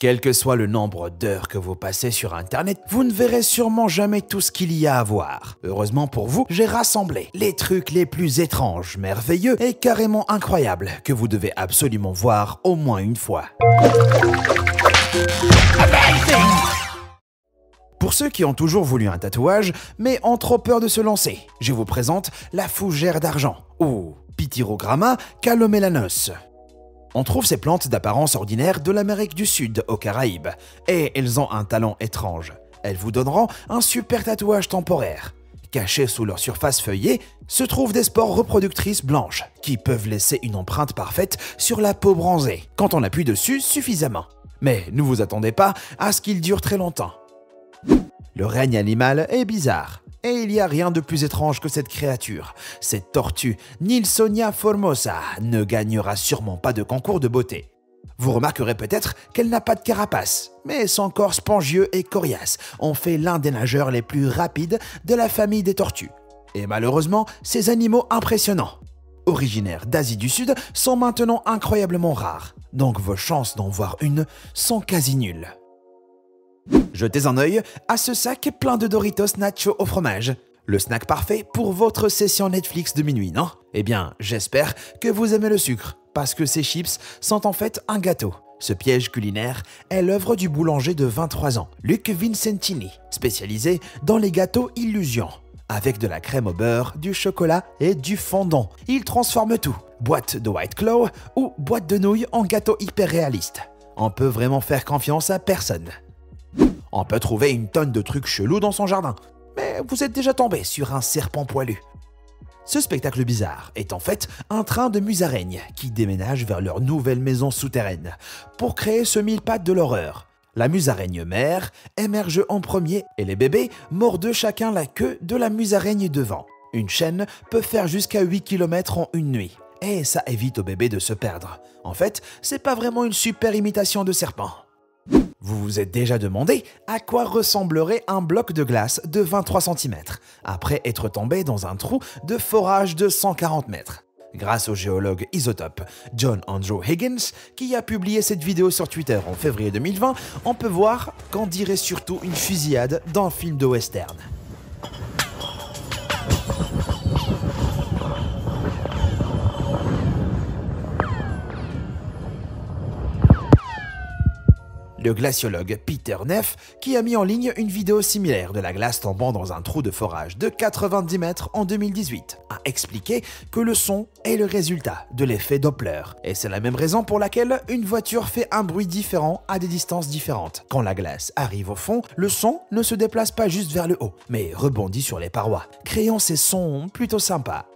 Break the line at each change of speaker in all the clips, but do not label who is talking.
Quel que soit le nombre d'heures que vous passez sur internet, vous ne verrez sûrement jamais tout ce qu'il y a à voir. Heureusement pour vous, j'ai rassemblé les trucs les plus étranges, merveilleux et carrément incroyables que vous devez absolument voir au moins une fois. Pour ceux qui ont toujours voulu un tatouage, mais ont trop peur de se lancer, je vous présente la fougère d'argent, ou Pyrogramma calomelanos. On trouve ces plantes d'apparence ordinaire de l'Amérique du Sud aux Caraïbes, et elles ont un talent étrange. Elles vous donneront un super tatouage temporaire. Cachés sous leur surface feuillée, se trouvent des spores reproductrices blanches, qui peuvent laisser une empreinte parfaite sur la peau bronzée, quand on appuie dessus suffisamment. Mais ne vous attendez pas à ce qu'il dure très longtemps. Le règne animal est bizarre. Et il n'y a rien de plus étrange que cette créature. Cette tortue, Nilssonia formosa, ne gagnera sûrement pas de concours de beauté. Vous remarquerez peut-être qu'elle n'a pas de carapace, mais son corps spongieux et coriace en fait l'un des nageurs les plus rapides de la famille des tortues. Et malheureusement, ces animaux impressionnants, originaires d'Asie du Sud, sont maintenant incroyablement rares. Donc vos chances d'en voir une sont quasi nulles. Jetez un œil à ce sac plein de Doritos Nacho au fromage. Le snack parfait pour votre session Netflix de minuit, non? Eh bien, j'espère que vous aimez le sucre, parce que ces chips sont en fait un gâteau. Ce piège culinaire est l'œuvre du boulanger de 23 ans, Luc Vincentini, spécialisé dans les gâteaux illusions. Avec de la crème au beurre, du chocolat et du fondant. Il transforme tout, boîte de White Claw ou boîte de nouilles en gâteau hyper réaliste. On peut vraiment faire confiance à personne. On peut trouver une tonne de trucs chelous dans son jardin, mais vous êtes déjà tombé sur un serpent poilu. Ce spectacle bizarre est en fait un train de musaraignes qui déménage vers leur nouvelle maison souterraine pour créer ce mille-pattes de l'horreur. La musaraigne mère émerge en premier et les bébés mordent chacun la queue de la musaraigne devant. Une chaîne peut faire jusqu'à 8 km en une nuit, et ça évite aux bébés de se perdre. En fait, c'est pas vraiment une super imitation de serpent. Vous vous êtes déjà demandé à quoi ressemblerait un bloc de glace de 23 cm après être tombé dans un trou de forage de 140 mètres. Grâce au géologue isotope John Andrew Higgins, qui a publié cette vidéo sur Twitter en février 2020, on peut voir qu'on dirait surtout une fusillade dans un film de western. Le glaciologue Peter Neff, qui a mis en ligne une vidéo similaire de la glace tombant dans un trou de forage de 90 mètres en 2018, a expliqué que le son est le résultat de l'effet Doppler. Et c'est la même raison pour laquelle une voiture fait un bruit différent à des distances différentes. Quand la glace arrive au fond, le son ne se déplace pas juste vers le haut, mais rebondit sur les parois, créant ces sons plutôt sympas.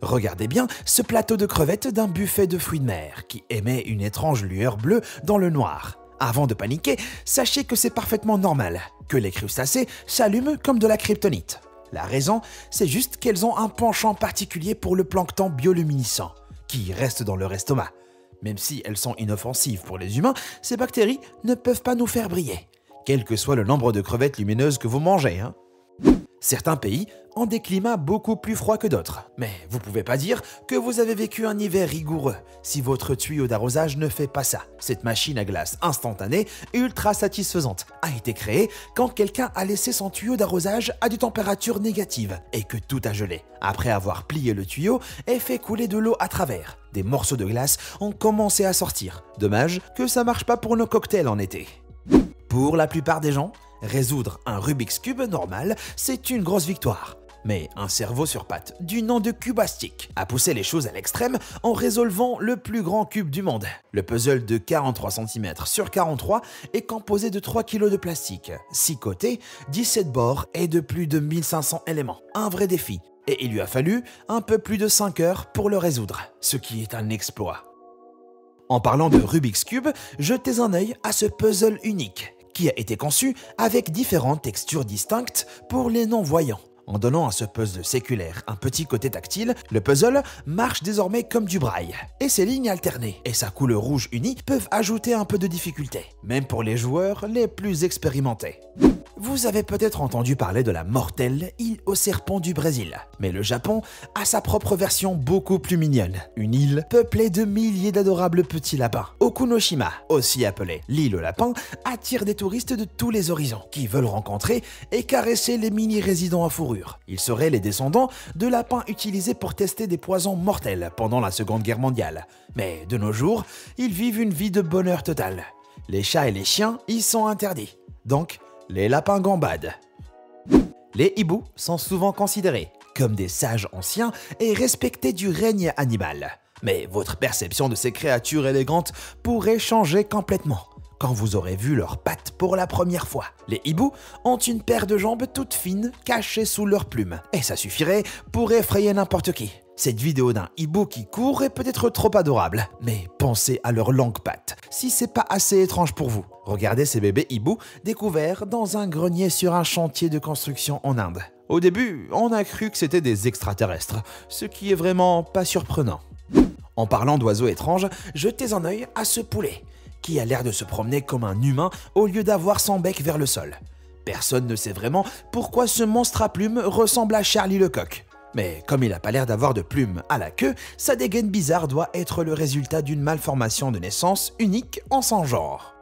Regardez bien ce plateau de crevettes d'un buffet de fruits de mer qui émet une étrange lueur bleue dans le noir. Avant de paniquer, sachez que c'est parfaitement normal que les crustacés s'allument comme de la kryptonite. La raison, c'est juste qu'elles ont un penchant particulier pour le plancton bioluminescent qui reste dans leur estomac. Même si elles sont inoffensives pour les humains, ces bactéries ne peuvent pas nous faire briller, quel que soit le nombre de crevettes lumineuses que vous mangez, hein. Certains pays ont des climats beaucoup plus froids que d'autres, mais vous pouvez pas dire que vous avez vécu un hiver rigoureux si votre tuyau d'arrosage ne fait pas ça. Cette machine à glace instantanée, ultra satisfaisante, a été créée quand quelqu'un a laissé son tuyau d'arrosage à des températures négatives et que tout a gelé. Après avoir plié le tuyau et fait couler de l'eau à travers, des morceaux de glace ont commencé à sortir. Dommage que ça marche pas pour nos cocktails en été. Pour la plupart des gens, résoudre un Rubik's Cube normal, c'est une grosse victoire. Mais un cerveau sur pattes, du nom de Cubastic, a poussé les choses à l'extrême en résolvant le plus grand cube du monde. Le puzzle de 43 cm sur 43 est composé de 3 kg de plastique, 6 côtés, 17 bords et de plus de 1500 éléments. Un vrai défi. Et il lui a fallu un peu plus de 5 heures pour le résoudre, ce qui est un exploit. En parlant de Rubik's Cube, jetez un œil à ce puzzle unique, qui a été conçu avec différentes textures distinctes pour les non-voyants. En donnant à ce puzzle séculaire un petit côté tactile, le puzzle marche désormais comme du braille. Et ses lignes alternées et sa couleur rouge unie peuvent ajouter un peu de difficulté, même pour les joueurs les plus expérimentés. Vous avez peut-être entendu parler de la mortelle île aux serpents du Brésil. Mais le Japon a sa propre version beaucoup plus mignonne. Une île peuplée de milliers d'adorables petits lapins. Okunoshima, aussi appelée l'île aux lapins, attire des touristes de tous les horizons qui veulent rencontrer et caresser les mini-résidents à fourrure. Ils seraient les descendants de lapins utilisés pour tester des poisons mortels pendant la Seconde Guerre mondiale. Mais de nos jours, ils vivent une vie de bonheur total. Les chats et les chiens y sont interdits. Donc, les lapins gambadent. Les hiboux sont souvent considérés comme des sages anciens et respectés du règne animal. Mais votre perception de ces créatures élégantes pourrait changer complètement quand vous aurez vu leurs pattes pour la première fois. Les hiboux ont une paire de jambes toutes fines cachées sous leurs plumes. Et ça suffirait pour effrayer n'importe qui. Cette vidéo d'un hibou qui court est peut-être trop adorable, mais pensez à leurs longues pattes, si c'est pas assez étrange pour vous. Regardez ces bébés hiboux découverts dans un grenier sur un chantier de construction en Inde. Au début, on a cru que c'était des extraterrestres, ce qui est vraiment pas surprenant. En parlant d'oiseaux étranges, jetez un œil à ce poulet, qui a l'air de se promener comme un humain au lieu d'avoir son bec vers le sol. Personne ne sait vraiment pourquoi ce monstre à plumes ressemble à Charlie le coq. Mais comme il n'a pas l'air d'avoir de plumes à la queue, sa dégaine bizarre doit être le résultat d'une malformation de naissance unique en son genre.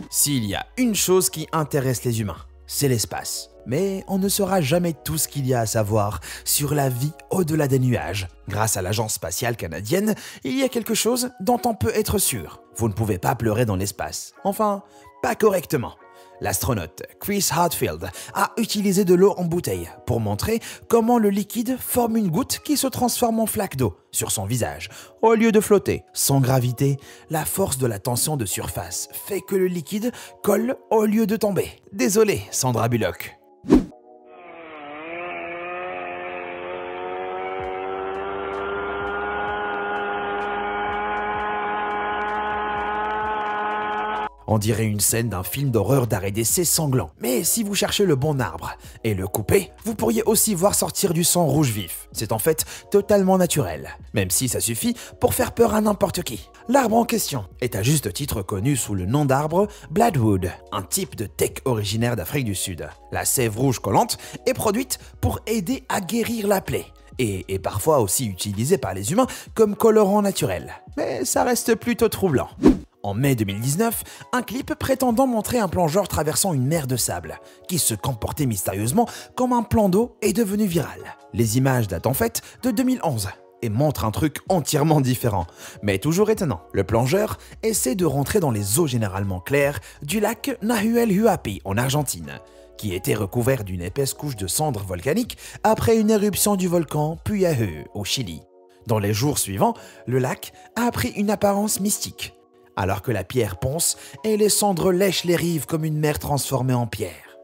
S'il y a une chose qui intéresse les humains, c'est l'espace. Mais on ne saura jamais tout ce qu'il y a à savoir sur la vie au-delà des nuages. Grâce à l'agence spatiale canadienne, il y a quelque chose dont on peut être sûr. Vous ne pouvez pas pleurer dans l'espace. Enfin, pas correctement. L'astronaute Chris Hadfield a utilisé de l'eau en bouteille pour montrer comment le liquide forme une goutte qui se transforme en flaque d'eau sur son visage, au lieu de flotter. Sans gravité, la force de la tension de surface fait que le liquide colle au lieu de tomber. Désolé, Sandra Bullock. On dirait une scène d'un film d'horreur d'arrêt d'essai sanglant. Mais si vous cherchez le bon arbre et le coupez, vous pourriez aussi voir sortir du sang rouge vif. C'est en fait totalement naturel, même si ça suffit pour faire peur à n'importe qui. L'arbre en question est à juste titre connu sous le nom d'arbre Bloodwood, un type de teck originaire d'Afrique du Sud. La sève rouge collante est produite pour aider à guérir la plaie et est parfois aussi utilisée par les humains comme colorant naturel. Mais ça reste plutôt troublant. En mai 2019, un clip prétendant montrer un plongeur traversant une mer de sable, qui se comportait mystérieusement comme un plan d'eau, est devenu viral. Les images datent en fait de 2011 et montrent un truc entièrement différent, mais toujours étonnant. Le plongeur essaie de rentrer dans les eaux généralement claires du lac Nahuel Huapi en Argentine, qui était recouvert d'une épaisse couche de cendres volcaniques après une éruption du volcan Puyahue au Chili. Dans les jours suivants, le lac a pris une apparence mystique, alors que la pierre ponce et les cendres lèchent les rives comme une mer transformée en pierre.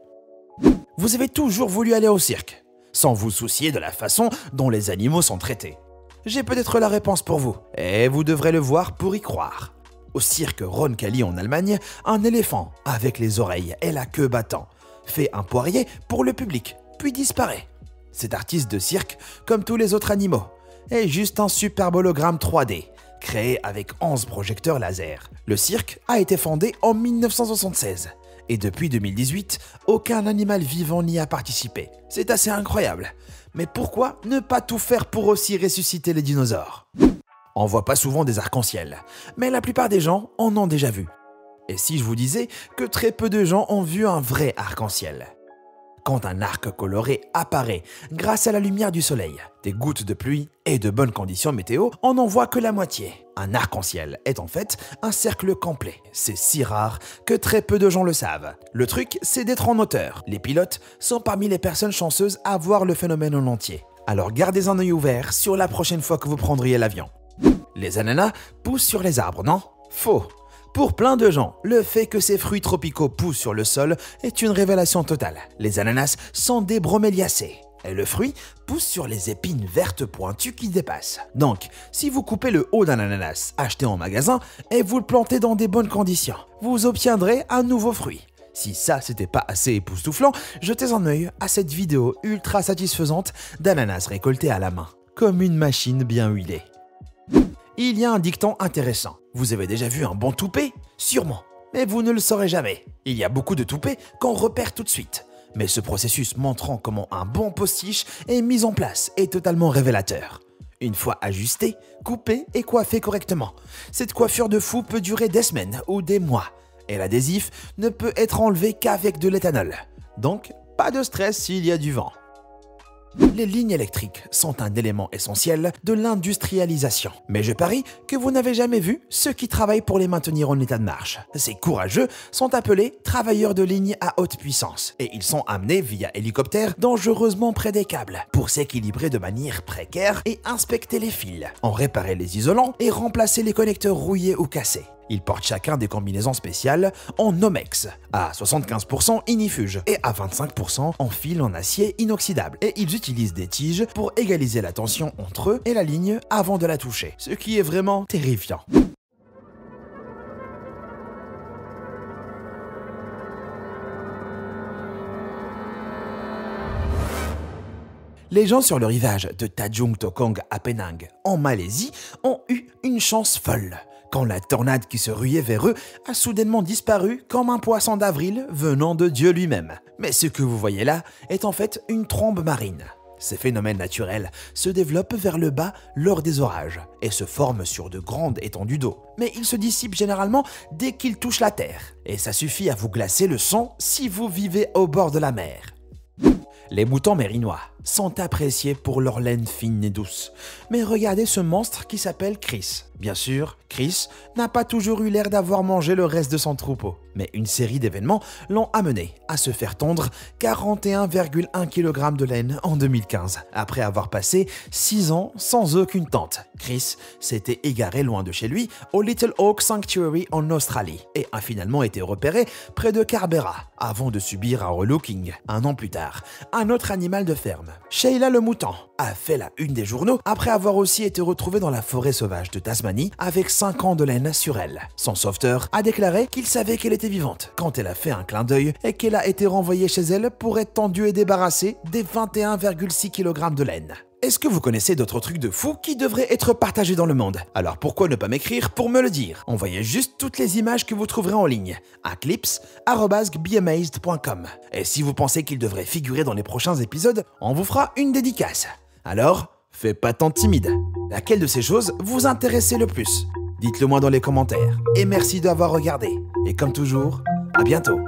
Vous avez toujours voulu aller au cirque, sans vous soucier de la façon dont les animaux sont traités. J'ai peut-être la réponse pour vous, et vous devrez le voir pour y croire. Au cirque Roncalli en Allemagne, un éléphant, avec les oreilles et la queue battant, fait un poirier pour le public, puis disparaît. Cet artiste de cirque, comme tous les autres animaux, est juste un superbe hologramme 3D, créé avec 11 projecteurs laser. Le cirque a été fondé en 1976 et depuis 2018, aucun animal vivant n'y a participé. C'est assez incroyable. Mais pourquoi ne pas tout faire pour aussi ressusciter les dinosaures? On voit pas souvent des arcs-en-ciel, mais la plupart des gens en ont déjà vu. Et si je vous disais que très peu de gens ont vu un vrai arc-en-ciel? Quand un arc coloré apparaît grâce à la lumière du soleil, des gouttes de pluie et de bonnes conditions météo, on n'en voit que la moitié. Un arc-en-ciel est en fait un cercle complet. C'est si rare que très peu de gens le savent. Le truc, c'est d'être en hauteur. Les pilotes sont parmi les personnes chanceuses à voir le phénomène en entier. Alors gardez un œil ouvert sur la prochaine fois que vous prendriez l'avion. Les ananas poussent sur les arbres, non? Faux. Pour plein de gens, le fait que ces fruits tropicaux poussent sur le sol est une révélation totale. Les ananas sont des broméliacées et le fruit pousse sur les épines vertes pointues qui dépassent. Donc, si vous coupez le haut d'un ananas acheté en magasin et vous le plantez dans des bonnes conditions, vous obtiendrez un nouveau fruit. Si ça c'était pas assez époustouflant, jetez un œil à cette vidéo ultra satisfaisante d'ananas récoltés à la main, comme une machine bien huilée. Il y a un dicton intéressant. Vous avez déjà vu un bon toupet? Sûrement, mais vous ne le saurez jamais. Il y a beaucoup de toupets qu'on repère tout de suite. Mais ce processus montrant comment un bon postiche est mis en place est totalement révélateur. Une fois ajusté, coupé et coiffé correctement, cette coiffure de fou peut durer des semaines ou des mois. Et l'adhésif ne peut être enlevé qu'avec de l'éthanol. Donc, pas de stress s'il y a du vent. Les lignes électriques sont un élément essentiel de l'industrialisation. Mais je parie que vous n'avez jamais vu ceux qui travaillent pour les maintenir en état de marche. Ces courageux sont appelés travailleurs de ligne à haute puissance et ils sont amenés via hélicoptère dangereusement près des câbles pour s'équilibrer de manière précaire et inspecter les fils, en réparer les isolants et remplacer les connecteurs rouillés ou cassés. Ils portent chacun des combinaisons spéciales en Nomex, à 75% inifuge et à 25% en fil en acier inoxydable. Et ils utilisent des tiges pour égaliser la tension entre eux et la ligne avant de la toucher, ce qui est vraiment terrifiant. Les gens sur le rivage de Tanjung Tokong à Penang, en Malaisie, ont eu une chance folle, quand la tornade qui se ruait vers eux a soudainement disparu comme un poisson d'avril venant de Dieu lui-même. Mais ce que vous voyez là est en fait une trombe marine. Ces phénomènes naturels se développent vers le bas lors des orages et se forment sur de grandes étendues d'eau. Mais ils se dissipent généralement dès qu'ils touchent la terre. Et ça suffit à vous glacer le sang si vous vivez au bord de la mer. Les moutons mérinois sont appréciés pour leur laine fine et douce. Mais regardez ce monstre qui s'appelle Chris. Bien sûr, Chris n'a pas toujours eu l'air d'avoir mangé le reste de son troupeau. Mais une série d'événements l'ont amené à se faire tondre 41,1 kg de laine en 2015, après avoir passé 6 ans sans aucune tente. Chris s'était égaré loin de chez lui au Little Oak Sanctuary en Australie et a finalement été repéré près de Canberra avant de subir un relooking. Un an plus tard, un autre animal de ferme, Sheila le mouton, a fait la une des journaux après avoir aussi été retrouvé dans la forêt sauvage de Tasmanie avec 5 ans de laine sur elle. Son sauveteur a déclaré qu'il savait qu'elle était vivante quand elle a fait un clin d'œil et qu'elle a été renvoyée chez elle pour être tendue et débarrassée des 21,6 kg de laine. Est-ce que vous connaissez d'autres trucs de fous qui devraient être partagés dans le monde? Alors pourquoi ne pas m'écrire pour me le dire? Envoyez juste toutes les images que vous trouverez en ligne à clips@beamazed.com. Et si vous pensez qu'ils devraient figurer dans les prochains épisodes, on vous fera une dédicace. Alors, faites pas tant timide. Laquelle de ces choses vous intéressait le plus? Dites-le moi dans les commentaires. Et merci d'avoir regardé. Et comme toujours, à bientôt.